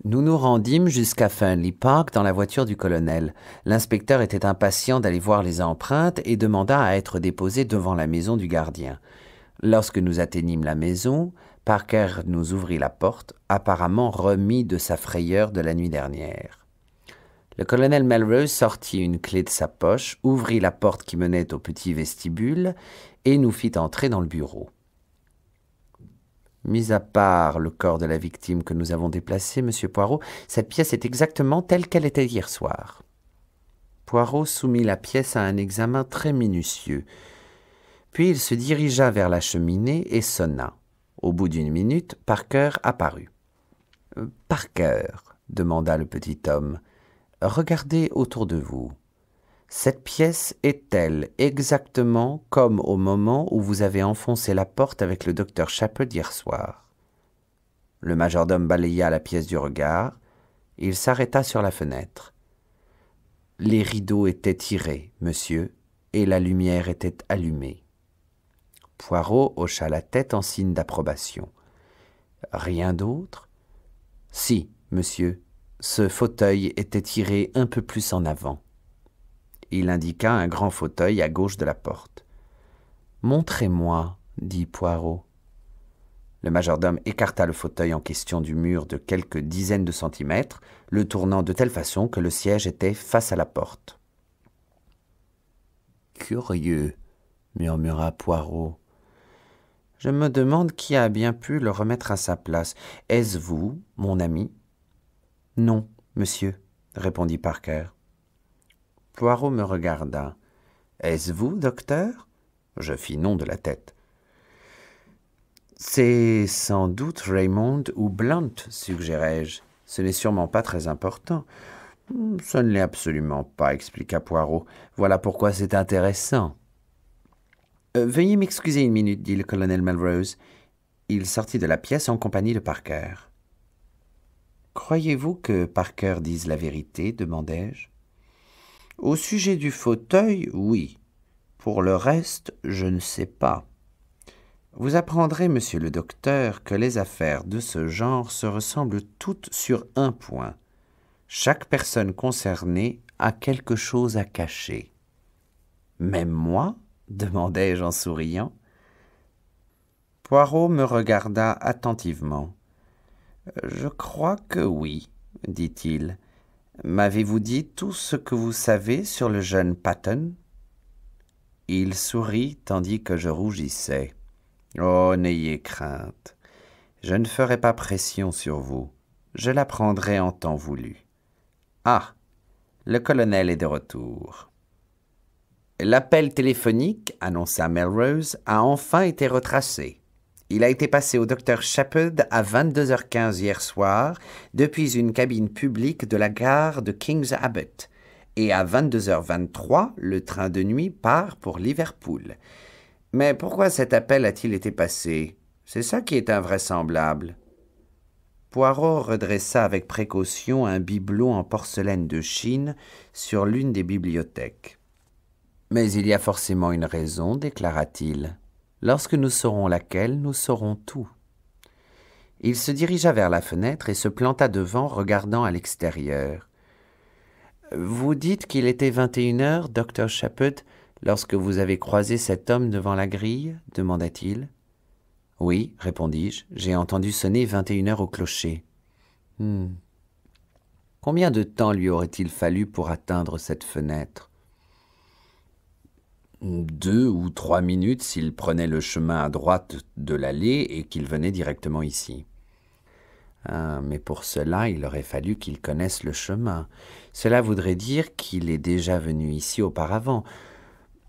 Nous nous rendîmes jusqu'à Fernley Park dans la voiture du colonel. L'inspecteur était impatient d'aller voir les empreintes et demanda à être déposé devant la maison du gardien. Lorsque nous atteignîmes la maison, Parker nous ouvrit la porte, apparemment remis de sa frayeur de la nuit dernière. Le colonel Melrose sortit une clé de sa poche, ouvrit la porte qui menait au petit vestibule et nous fit entrer dans le bureau. Mis à part le corps de la victime que nous avons déplacé, Monsieur Poirot, cette pièce est exactement telle qu'elle était hier soir. Poirot soumit la pièce à un examen très minutieux. Puis il se dirigea vers la cheminée et sonna. Au bout d'une minute, Parker apparut. « Parker, demanda le petit homme, regardez autour de vous. Cette pièce est-elle exactement comme au moment où vous avez enfoncé la porte avec le docteur Shepherd hier soir ?» Le majordome balaya la pièce du regard. Il s'arrêta sur la fenêtre. « Les rideaux étaient tirés, monsieur, et la lumière était allumée. » Poirot hocha la tête en signe d'approbation. « Rien d'autre ?»« Si, monsieur, ce fauteuil était tiré un peu plus en avant. » Il indiqua un grand fauteuil à gauche de la porte. « Montrez-moi, dit Poirot. » Le majordome écarta le fauteuil en question du mur de quelques dizaines de centimètres, le tournant de telle façon que le siège était face à la porte. « Curieux, murmura Poirot. Je me demande qui a bien pu le remettre à sa place. Est-ce vous, mon ami ? » Non, monsieur, répondit Parker. Poirot me regarda. « Est-ce vous, docteur ?» Je fis non de la tête. « C'est sans doute Raymond ou Blunt, suggérai-je. Ce n'est sûrement pas très important. »« Ce ne l'est absolument pas, expliqua Poirot. Voilà pourquoi c'est intéressant. » Veuillez m'excuser une minute, dit le colonel Melrose. Il sortit de la pièce en compagnie de Parker. « Croyez-vous que Parker dise la vérité ?» demandai-je. « Au sujet du fauteuil, oui. Pour le reste, je ne sais pas. Vous apprendrez, monsieur le docteur, que les affaires de ce genre se ressemblent toutes sur un point. Chaque personne concernée a quelque chose à cacher. »« Même moi ?» demandai-je en souriant. Poirot me regarda attentivement. « Je crois que oui, dit-il. M'avez-vous dit tout ce que vous savez sur le jeune Patton ?» Il sourit tandis que je rougissais. « Oh, n'ayez crainte. Je ne ferai pas pression sur vous. Je l'apprendrai en temps voulu. Ah, le colonel est de retour. » L'appel téléphonique, annonça Melrose, a enfin été retracé. Il a été passé au docteur Shepherd à 22h15 hier soir depuis une cabine publique de la gare de King's Abbot. Et à 22h23, le train de nuit part pour Liverpool. Mais pourquoi cet appel a-t-il été passé? C'est ça qui est invraisemblable. Poirot redressa avec précaution un bibelot en porcelaine de Chine sur l'une des bibliothèques. « Mais il y a forcément une raison, déclara-t-il. Lorsque nous saurons laquelle, nous saurons tout. » Il se dirigea vers la fenêtre et se planta devant, regardant à l'extérieur. « Vous dites qu'il était 21h, docteur Shepherd, lorsque vous avez croisé cet homme devant la grille ?» demanda-t-il. « Oui, répondis-je, j'ai entendu sonner 21h au clocher. » Combien de temps lui aurait-il fallu pour atteindre cette fenêtre ? 2 ou 3 minutes s'il prenait le chemin à droite de l'allée et qu'il venait directement ici. Mais pour cela, il aurait fallu qu'il connaisse le chemin. Cela voudrait dire qu'il est déjà venu ici auparavant.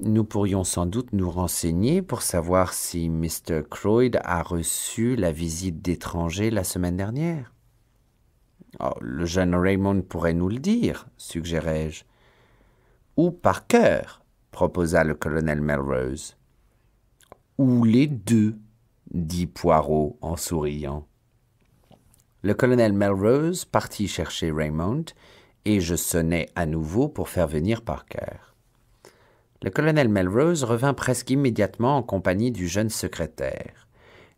Nous pourrions sans doute nous renseigner pour savoir si Mr. Croyd a reçu la visite d'étrangers la semaine dernière. Oh, le jeune Raymond pourrait nous le dire, suggérai-je. Ou Parker, proposa le colonel Melrose. Ou les deux, dit Poirot en souriant. Le colonel Melrose partit chercher Raymond et je sonnai à nouveau pour faire venir Parker. Le colonel Melrose revint presque immédiatement en compagnie du jeune secrétaire.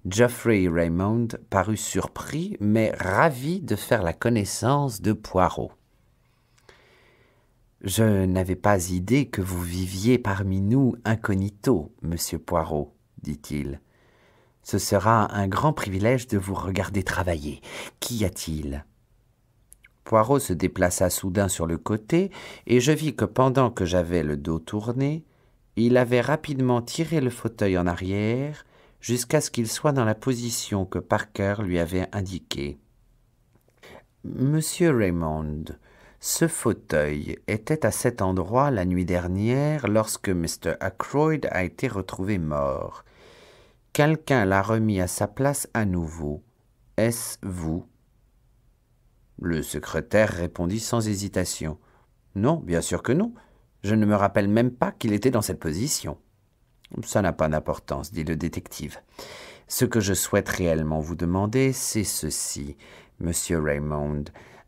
Geoffrey Raymond parut surpris, mais ravi de faire la connaissance de Poirot. « Je n'avais pas idée que vous viviez parmi nous incognito, monsieur Poirot, dit-il. Ce sera un grand privilège de vous regarder travailler. Qu'y a-t-il » Poirot se déplaça soudain sur le côté, et je vis que pendant que j'avais le dos tourné, il avait rapidement tiré le fauteuil en arrière jusqu'à ce qu'il soit dans la position que Parker lui avait indiquée. « Monsieur Raymond, ce fauteuil était à cet endroit la nuit dernière lorsque Mr. Ackroyd a été retrouvé mort. Quelqu'un l'a remis à sa place à nouveau. Est-ce vous ?» Le secrétaire répondit sans hésitation. « Non, bien sûr que non. Je ne me rappelle même pas qu'il était dans cette position. »« Ça n'a pas d'importance, » dit le détective. « Ce que je souhaite réellement vous demander, c'est ceci, monsieur Raymond.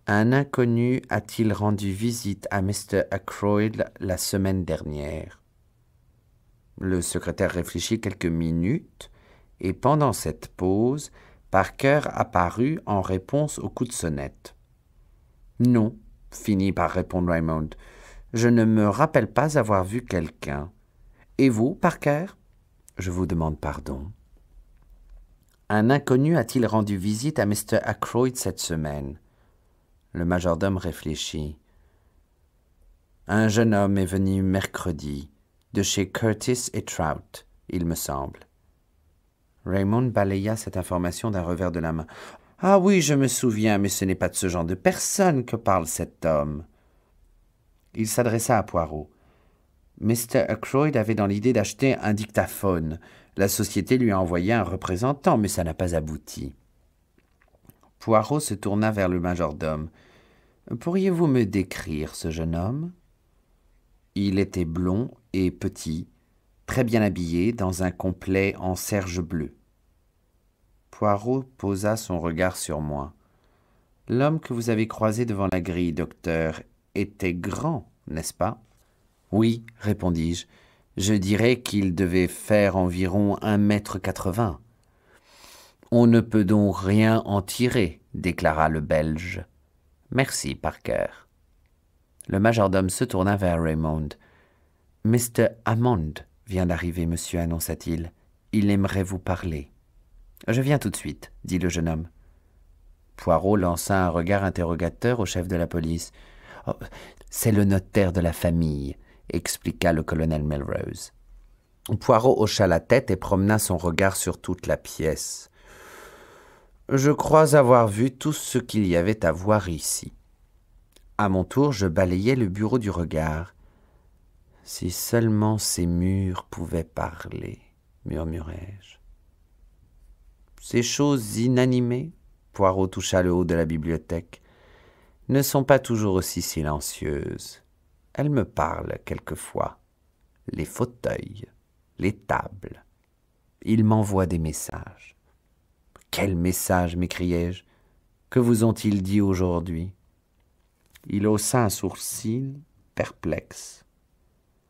Un inconnu a-t-il rendu visite à Mr. Ackroyd la semaine dernière ?» Le secrétaire réfléchit quelques minutes, et pendant cette pause, Parker apparut en réponse au coup de sonnette. « Non, » finit par répondre Raymond. « Je ne me rappelle pas avoir vu quelqu'un. Et vous, Parker ? » ?»« Je vous demande pardon. »« Un inconnu a-t-il rendu visite à Mr. Ackroyd cette semaine ?» Le majordome réfléchit. « Un jeune homme est venu mercredi, de chez Curtis et Trout, il me semble. » Raymond balaya cette information d'un revers de la main. « Ah oui, je me souviens, mais ce n'est pas de ce genre de personne que parle cet homme. » Il s'adressa à Poirot. Mr. Ackroyd avait dans l'idée d'acheter un dictaphone. La société lui a envoyé un représentant, mais ça n'a pas abouti. Poirot se tourna vers le majordome. « Pourriez-vous me décrire ce jeune homme ?» Il était blond et petit, très bien habillé dans un complet en serge bleu. Poirot posa son regard sur moi. « L'homme que vous avez croisé devant la grille, docteur, était grand, n'est-ce pas ?»« Oui, répondis-je. Je dirais qu'il devait faire environ 1,80 m. »« On ne peut donc rien en tirer, » déclara le Belge. « Merci, Parker. » Le majordome se tourna vers Raymond. « Mr. Hammond vient d'arriver, monsieur, annonça-t-il. Il aimerait vous parler. »« Je viens tout de suite, » dit le jeune homme. Poirot lança un regard interrogateur au chef de la police. « Oh, c'est le notaire de la famille, » expliqua le colonel Melrose. Poirot hocha la tête et promena son regard sur toute la pièce. « Je crois avoir vu tout ce qu'il y avait à voir ici. » À mon tour, je balayai le bureau du regard. « Si seulement ces murs pouvaient parler, » murmurai-je. « Ces choses inanimées, » Poirot toucha le haut de la bibliothèque, « ne sont pas toujours aussi silencieuses. Elles me parlent quelquefois. Les fauteuils, les tables. Ils m'envoient des messages. »« Quels messages ?» m'écriai-je. « Que vous ont-ils dit aujourd'hui ?» Il haussa un sourcil, perplexe.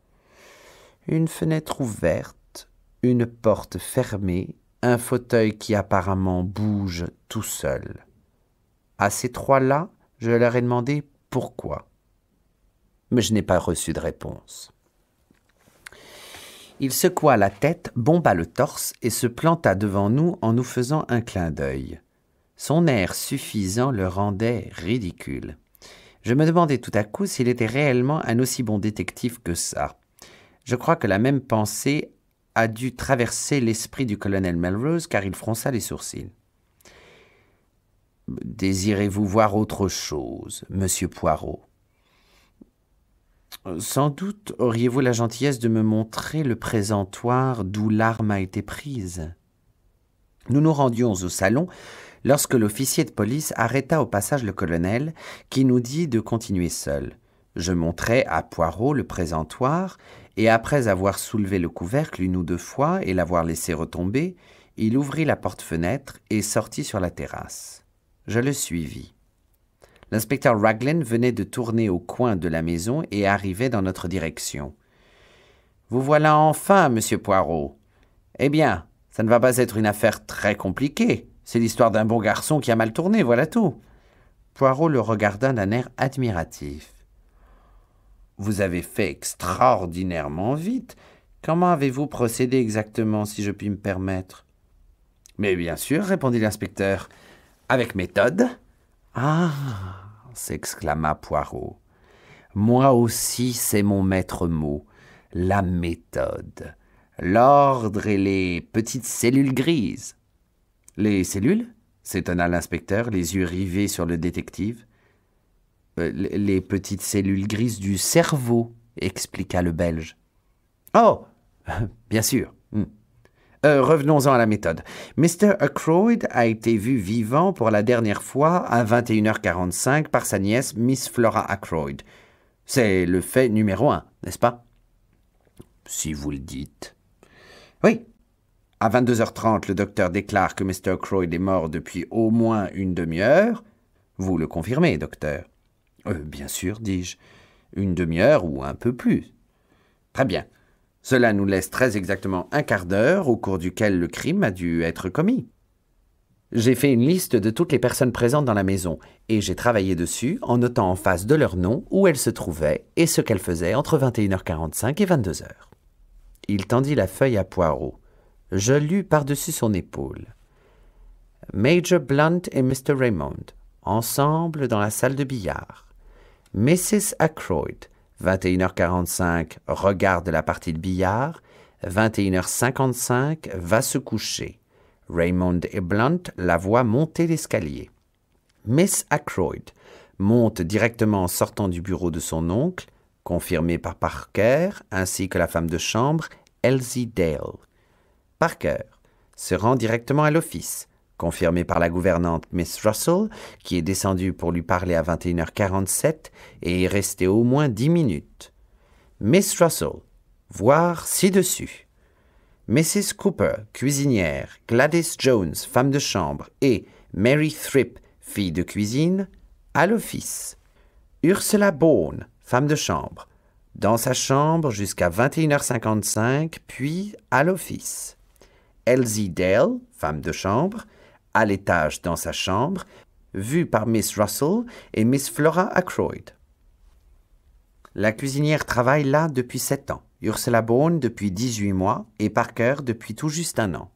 « Une fenêtre ouverte, une porte fermée, un fauteuil qui apparemment bouge tout seul. À ces trois-là, je leur ai demandé pourquoi. Mais je n'ai pas reçu de réponse. » Il secoua la tête, bomba le torse et se planta devant nous en nous faisant un clin d'œil. Son air suffisant le rendait ridicule. Je me demandais tout à coup s'il était réellement un aussi bon détective que ça. Je crois que la même pensée a dû traverser l'esprit du colonel Melrose, car il fronça les sourcils. « Désirez-vous voir autre chose, monsieur Poirot ?»« Sans doute auriez-vous la gentillesse de me montrer le présentoir d'où l'arme a été prise. » Nous nous rendions au salon lorsque l'officier de police arrêta au passage le colonel, qui nous dit de continuer seul. Je montrai à Poirot le présentoir, et après avoir soulevé le couvercle une ou deux fois et l'avoir laissé retomber, il ouvrit la porte-fenêtre et sortit sur la terrasse. Je le suivis. L'inspecteur Raglan venait de tourner au coin de la maison et arrivait dans notre direction. « Vous voilà enfin, monsieur Poirot. Eh bien, Ça ne va pas être une affaire très compliquée. C'est l'histoire d'un bon garçon qui a mal tourné, voilà tout. » Poirot le regarda d'un air admiratif. « Vous avez fait extraordinairement vite. Comment avez-vous procédé exactement, si je puis me permettre ?»« Mais bien sûr, » répondit l'inspecteur. « Avec méthode. »« Ah !» s'exclama Poirot. « Moi aussi, c'est mon maître mot, la méthode. L'ordre et les petites cellules grises. »« Les cellules ?» s'étonna l'inspecteur, les yeux rivés sur le détective. « Les petites cellules grises du cerveau, » expliqua le Belge. « Oh, bien sûr. Revenons-en à la méthode. Mr. Ackroyd a été vu vivant pour la dernière fois à 21h45 par sa nièce Miss Flora Ackroyd. C'est le fait numéro 1, n'est-ce pas? » « Si vous le dites. »« Oui. À 22h30, le docteur déclare que Mr. Ackroyd est mort depuis au moins une demi-heure. Vous le confirmez, docteur? »« Bien sûr, dis-je. Une demi-heure ou un peu plus. »« Très bien. Cela nous laisse très exactement un quart d'heure au cours duquel le crime a dû être commis. J'ai fait une liste de toutes les personnes présentes dans la maison et j'ai travaillé dessus en notant en face de leur nom où elles se trouvaient et ce qu'elles faisaient entre 21h45 et 22h. Il tendit la feuille à Poirot. Je lus par-dessus son épaule. « Major Blunt et Mr. Raymond, ensemble dans la salle de billard. Mrs. Ackroyd, 21h45, regarde la partie de billard. 21h55, va se coucher. Raymond et Blunt la voient monter l'escalier. Miss Ackroyd monte directement en sortant du bureau de son oncle, confirmé par Parker, ainsi que la femme de chambre, Elsie Dale. Parker se rend directement à l'office, confirmé par la gouvernante Miss Russell, qui est descendue pour lui parler à 21h47 et est restée au moins 10 minutes. Miss Russell, voir ci-dessus. Mrs. Cooper, cuisinière, Gladys Jones, femme de chambre, et Mary Thripp, fille de cuisine, à l'office. Ursula Bourne, femme de chambre, dans sa chambre jusqu'à 21h55, puis à l'office. Elsie Dale, femme de chambre, à l'étage dans sa chambre, vue par Miss Russell et Miss Flora Ackroyd. La cuisinière travaille là depuis 7 ans, Ursula Bourne depuis 18 mois et Parker depuis tout juste 1 an.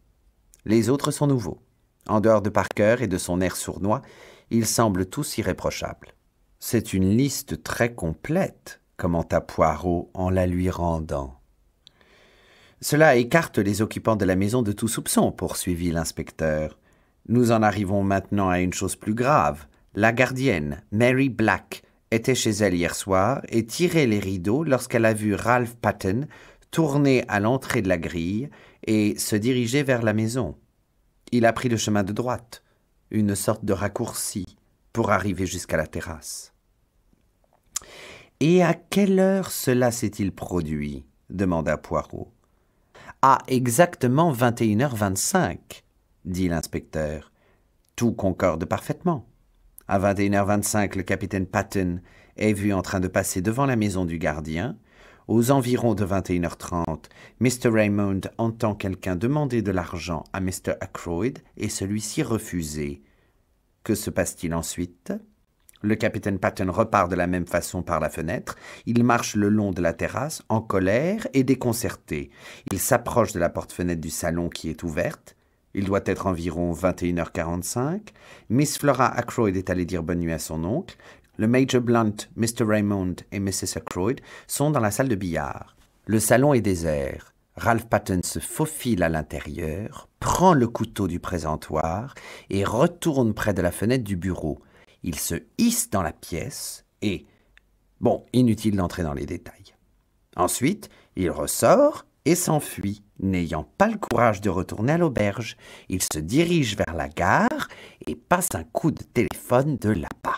Les autres sont nouveaux. En dehors de Parker et de son air sournois, ils semblent tous irréprochables. « C'est une liste très complète, » commenta Poirot en la lui rendant. « Cela écarte les occupants de la maison de tout soupçon, » poursuivit l'inspecteur. « Nous en arrivons maintenant à une chose plus grave. La gardienne, Mary Black, était chez elle hier soir et tirait les rideaux lorsqu'elle a vu Ralph Patten tourner à l'entrée de la grille et se diriger vers la maison. Il a pris le chemin de droite, une sorte de raccourci, pour arriver jusqu'à la terrasse. »« Et à quelle heure cela s'est-il produit ?» demanda Poirot. « À exactement 21h25, » dit l'inspecteur. « Tout concorde parfaitement. À 21h25, le capitaine Patten est vu en train de passer devant la maison du gardien. Aux environs de 21h30, Mr. Raymond entend quelqu'un demander de l'argent à Mr. Ackroyd et celui-ci refuser. Que se passe-t-il ensuite ? Le capitaine Patten repart de la même façon par la fenêtre. Il marche le long de la terrasse, en colère et déconcerté. Il s'approche de la porte-fenêtre du salon qui est ouverte. Il doit être environ 21h45. Miss Flora Ackroyd est allée dire bonne nuit à son oncle. Le Major Blunt, Mr. Raymond et Mrs. Ackroyd sont dans la salle de billard. Le salon est désert. Ralph Patten se faufile à l'intérieur, prend le couteau du présentoir et retourne près de la fenêtre du bureau. Il se hisse dans la pièce et... Bon, inutile d'entrer dans les détails. Ensuite, il ressort et s'enfuit, n'ayant pas le courage de retourner à l'auberge. Il se dirige vers la gare et passe un coup de téléphone de là-bas.